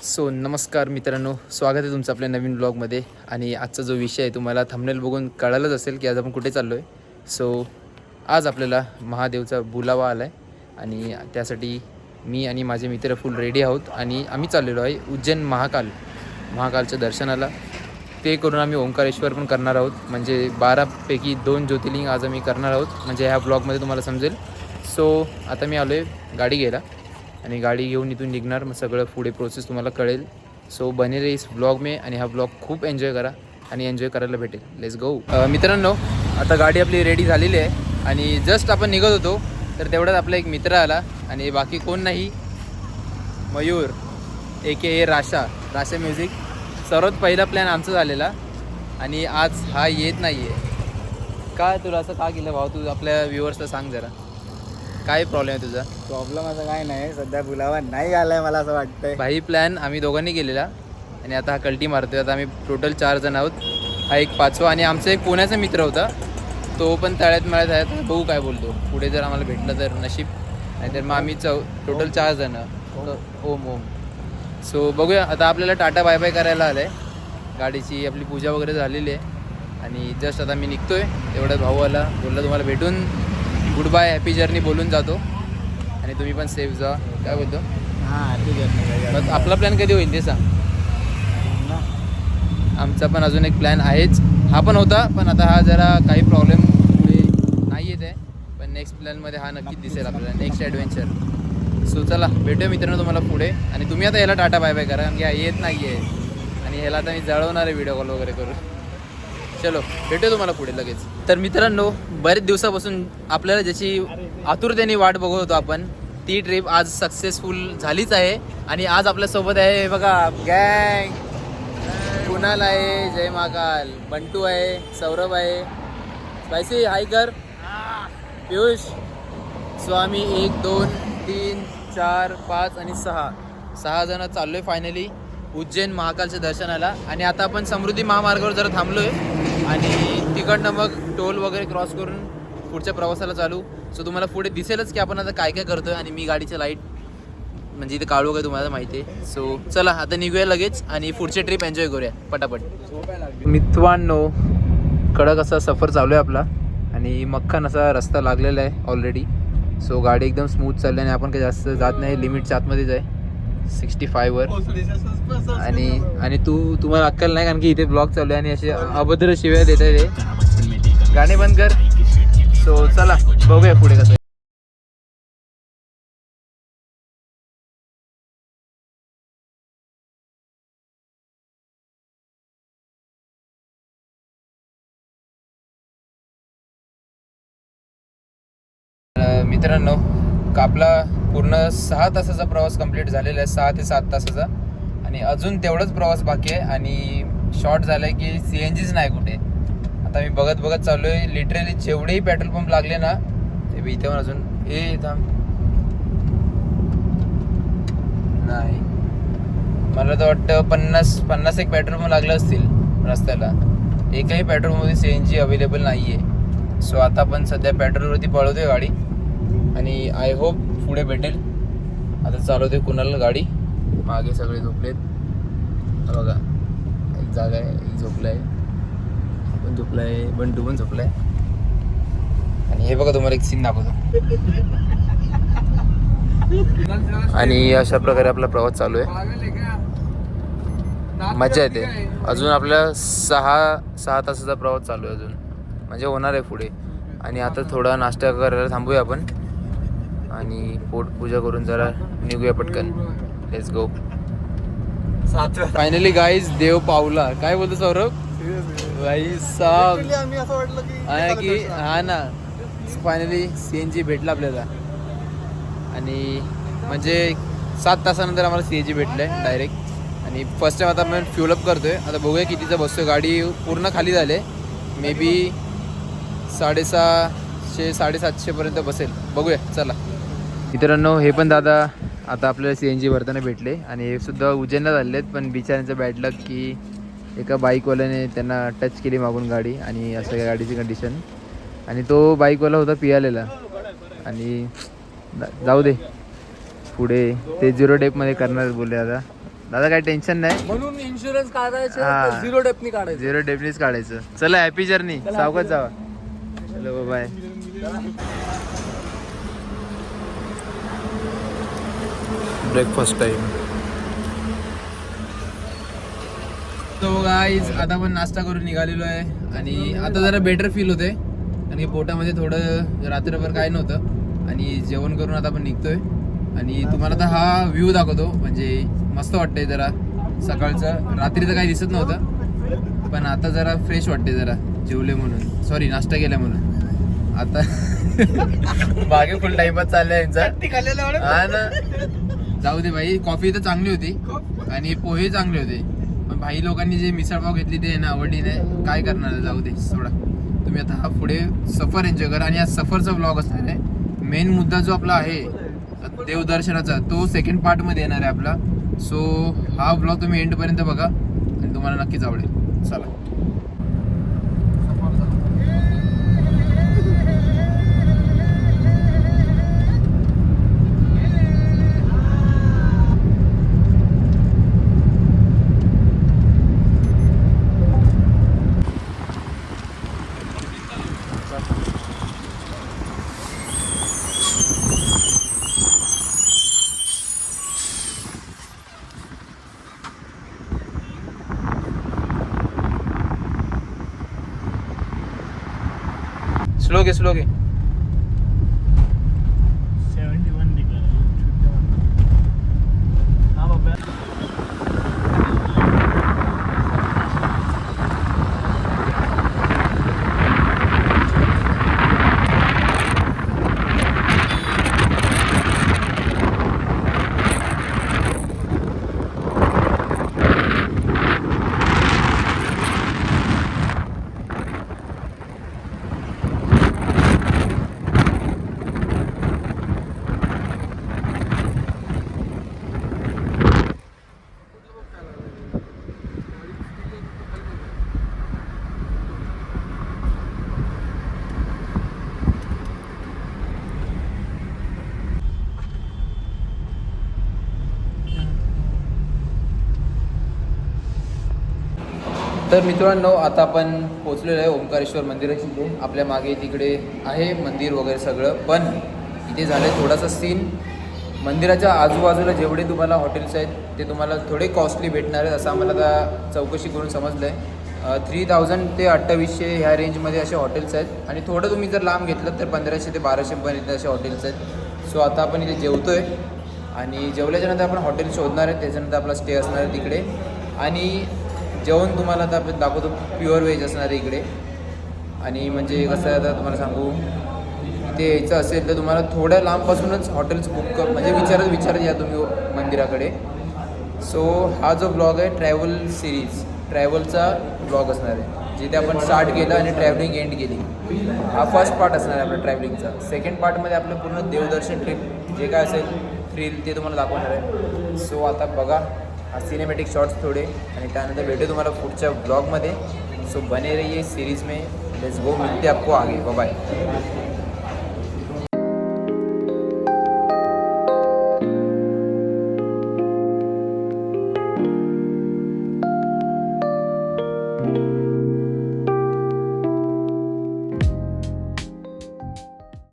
नमस्कार मित्रांनो, स्वागत आहे तुमचं आपल्या नवीन ब्लॉगमध्ये. आणि आजचा जो विषय आहे तुम्हाला थंबनेल बघून कळालंच असेल की आज आपण कुठे चाललो आहे. आज आपल्याला महादेवचा बुलावा आला आहे आणि त्यासाठी मी आणि माझे मित्र फुल रेडी आहोत आणि आम्ही चाललेलो आहे उज्जैन महाकालच्या दर्शनाला. ते करून आम्ही ओंकारेश्वर पण करणार आहोत. म्हणजे 12पैकी 2 ज्योतिर्लिंग आज आम्ही करणार आहोत. म्हणजे ह्या ब्लॉगमध्ये तुम्हाला समजेल. आता मी आलो आहे गाडी घ्यायला आणि गाडी घेऊन इथून निघणार. मग सगळं पुढे प्रोसेस तुम्हाला कळेल. बने रहे इस ब्लॉग में आणि हा ब्लॉग खूप एन्जॉय करा आणि एन्जॉय करायला भेटेल. Let's go. मित्रांनो, आता गाडी आपली रेडी झालेली आहे आणि जस्ट आपण निघत होतो तर तेवढ्यात आपला एक मित्र आला आणि बाकी कोण नाही, मयूर ए राशा म्युझिक. सर्वात पहिला प्लॅन आमचा झालेला आणि आज हा येत नाही आहे. काय तुला असं का केलं भाऊ? तू आपल्या व्ह्युअर्सला सांग जरा, काय प्रॉब्लेम आहे तुझा? प्रॉब्लेम असं काय नाही, सध्या बुलावा नाही आलाय मला असं वाटतंय. भाई प्लॅन आम्ही दोघांनी केलेला आणि आता हा कल्टी मारतोय. आता आम्ही टोटल 4 जण आहोत. हा एक 5वा आणि आमचा एक पुण्याचा मित्र होता, तो पण तळ्यात मळ्यात आहे. तर बघू काय बोलतो, पुढे जर आम्हाला भेटलं तर नशीब, नाहीतर मग आम्ही टोटल 4 जण. ओम. बघूया. आता आपल्याला टाटा बाय बाय करायला आलं आहे. गाडीची आपली पूजा वगैरे झालेली आहे आणि जस्ट आता मी निघतोय. तेवढ्यात भाऊ आला, बोलला तुम्हाला भेटून गुड बाय हॅपी जर्नी बोलून जातो आणि तुम्ही पण सेफ जा. काय बोलतो? हां, ठीक आहे. आपला प्लॅन कधी होईल ते सांग. आमचा पण अजून एक प्लॅन आहेच. हा पण होता, पण आता हा जरा काही प्रॉब्लेममुळे नाही येत आहे. पण नेक्स्ट प्लॅनमध्ये हा नक्कीच दिसेल आपल्याला, नेक्स्ट ॲडव्हेंचर. चला भेटूया मित्रांनो तुम्हाला पुढे. आणि तुम्ही आता याला टाटा बाय बाय करा, कारण की हा येत नाही आहे आणि ह्याला आता मी जळवणार आहे व्हिडिओ कॉल वगैरे करून. चलो भेटूया तुम्हाला पुढे लगेच. तर मित्रांनो, बरेच दिवसापासून आपल्याला ज्याची आतुरतेने वाट बघत होतो आपण, ती ट्रिप आज सक्सेसफुल झालीच आहे. आणि आज आपल्यासोबत आहे बघा गँग. कुणाल आहे, जय महाकाल, बंटू आहे, सौरभ आहे, स्पायसी हाय कर, पियुष. आम्ही 1 2 3 4 5 आणि 6 जण चाललो आहे फायनली उज्जैन महाकालच्या दर्शनाला. आणि आता आपण समृद्धी महामार्गावर जरा थांबलो आहे आणि तिकडनं मग टोल वगैरे क्रॉस करून पुढच्या प्रवासाला चालू. तुम्हाला पुढे दिसेलच की आपण आता काय काय करतोय. आणि मी गाडीच्या लाईट म्हणजे इथे काढू काय तुम्हाला माहिती आहे. चला आता निघूया लगेच आणि पुढची ट्रिप एन्जॉय करूया पटापट. मित्रांनो, कडक असा सफर चालू आहे आपला आणि मक्खन असा रस्ता लागलेला आहे ऑलरेडी. गाडी एकदम स्मूथ चालली आणि आपण काही जास्त जात नाही, लिमिटच्या आतमध्येच आहे 65वर. आणि तुम्हाला अक्कल नाही, कारण की इथे ब्लॉग चालू आहे आणि असे अभद्र शिव्या देत आहे ते. गाणे बंद कर. चला बघूया पुढे कसं. मित्रांनो, आपला पूर्ण 6 तासाचा प्रवास कंप्लीट झालेला आहे, 6 ते 7 तासाचा. आणि अजून तेवढाच प्रवास बाकी आहे आणि शॉर्ट झाला आहे की CNGच नाही कुठे. आता मी बघत चाललो आहे. लिटरली जेवढेही पेट्रोल पंप लागले ना, ते इथे पण अजून थांब नाही. मला तर वाटतं 50 एक पेट्रोल पंप लागले असतील रस्त्याला. एकही पेट्रोल पंपमध्ये CNG अवेलेबल नाही आहे. आता आपण सध्या पेट्रोलवरती पळवतोय गाडी आणि आय होप पुढे भेटेल. आता चालवतोय कुणाला गाडी. मागे सगळे झोपलेत बघा. एक जागा आहे, एक झोपला आहे, आपण झोपला आहे, बंटू पण झोपला आहे. आणि हे बघा तुम्हाला एक सीन दाखवतो. आणि अशा प्रकारे आपला प्रवास चालू आहे. मजा येते. अजून आपला 6 तासाचा प्रवास चालू आहे अजून, म्हणजे होणार आहे पुढे. आणि आता थोडा नाश्ता करायला थांबूया आपण आणि पोटपूजा करून जरा निघूया पटकन. Let's go. फायनली गाईज, देव पावला. काय बोलतो सौरभ? भाई साहेब की हा ना, फायनली CNG भेटला आपल्याला. आणि म्हणजे 7 तासानंतर आम्हाला CNG भेटलंय डायरेक्ट. आणि फर्स्ट टाइम आता आपण फ्युलअप करतोय. आता बघूया कितीचा बसतोय. गाडी पूर्ण खाली झाले, मे बी 650 750 पर्यंत बसेल. बघूया चला. मित्रांनो, हे पण दादा आता आपल्याला CNG भरताना भेटले आणि हे सुद्धा उज्जैनला झालेले आहेत. पण बिचाऱ्यांचं बॅड लक की एका बाईकवाल्याने त्यांना टच केली मागून गाडी आणि असं गाडीची कंडिशन. आणि तो बाईकवाला होता पियालेला. आणि जाऊ दे, पुढे ते 0 डेपमध्ये करणार बोलले. आता दादा काही टेन्शन नाही, म्हणून इन्शुरन्स काढायचं हा. तर 0 डेपनी काढायचं. 0 डेफनीच काढायचं. चला हॅपी जर्नी, सावकाश जावा. चलो बाय. Breakfast time. तो गाईज आता आपण नाश्ता करून निघालेलो आहे आणि आता जरा बेटर फील होते आणि पोटामध्ये थोडं रात्रभर काय नव्हतं आणि जेवण करून आता आपण निघतोय आणि तुम्हाला आता हा व्ह्यू दाखवतो. म्हणजे मस्त वाटतंय जरा सकाळचं. रात्री तर काही दिसत नव्हतं पण आता जरा फ्रेश वाटते जरा जेवले म्हणून, सॉरी नाश्ता केला म्हणून. आता बागे फुल टाइमच चाललाय यांचा. हा ना, जाऊ दे भाई. कॉफी तर चांगली होती आणि पोहे चांगले होते पण भाई लोकांनी जे मिसळपाव घेतली ते ना आवडली नाही. काय करणार, जाऊ दे सोडा. तुम्ही आता हा पुढे सफर एन्जॉय करा आणि हा सफरचा ब्लॉग असणार आहे. मेन मुद्दा जो आपला आहे देवदर्शनाचा तो सेकंड पार्ट मध्ये येणार आहे आपला. सो हा ब्लॉग तुम्ही एंड पर्यंत बघा आणि तुम्हाला नक्कीच आवडेल. चला. स्लो घे, स्लो घे. 71 निघाला. हा बाबा. तर मित्रांनो आता आपण पोहोचलेलो आहे ओंकारेश्वर मंदिराची. इथे आपल्या मागे तिकडे आहे मंदिर वगैरे सगळं. पण इथे झालं आहे थोडासा सीन. मंदिराच्या आजूबाजूला जेवढे तुम्हाला हॉटेल्स आहेत ते तुम्हाला थोडे कॉस्टली भेटणार आहेत असं आम्हाला आता चौकशी करून समजलं आहे. 3000 ते 2800 ह्या रेंजमध्ये असे हॉटेल्स आहेत आणि थोडं तुम्ही जर लांब घेतलं तर 1500 ते 1200 पर्यंत असे हॉटेल्स आहेत. सो आता आपण इथे जेवतो आहे आणि जेवल्याच्यानंतर आपण हॉटेल शोधणार आहे. त्याच्यानंतर आपला स्टे असणार आहे तिकडे आणि जेवण तुम्हाला आता आपण दाखवतो. प्युअर व्हेज असणार आहे इकडे. आणि म्हणजे कसं आहे आता तुम्हाला सांगू, ते यायचं असेल तर तुम्हाला थोड्या लांबपासूनच हॉटेल्स बुक म्हणजे विचारत या तुम्ही मंदिराकडे. सो हा जो ब्लॉग आहे ट्रॅव्हल सिरीज, ट्रॅव्हलचा ब्लॉग असणार आहे जिथे आपण स्टार्ट केलं आणि ट्रॅव्हलिंग एंड केली. हा फर्स्ट पार्ट असणार आहे आपला ट्रॅव्हलिंगचा. सेकंड पार्टमध्ये आपलं पूर्ण देवदर्शन ट्रिप जे काय असेल थ्रिल ते तुम्हाला दाखवणार आहे. सो आता बघा सिनेमॅटिक शॉट्स थोडे आणि त्यानंतर भेटू तुम्हाला पुढच्या ब्लॉगमध्ये. सो बने रहिए सीरीज में. लेट्स गो, मिलते आपको आगे. बाय.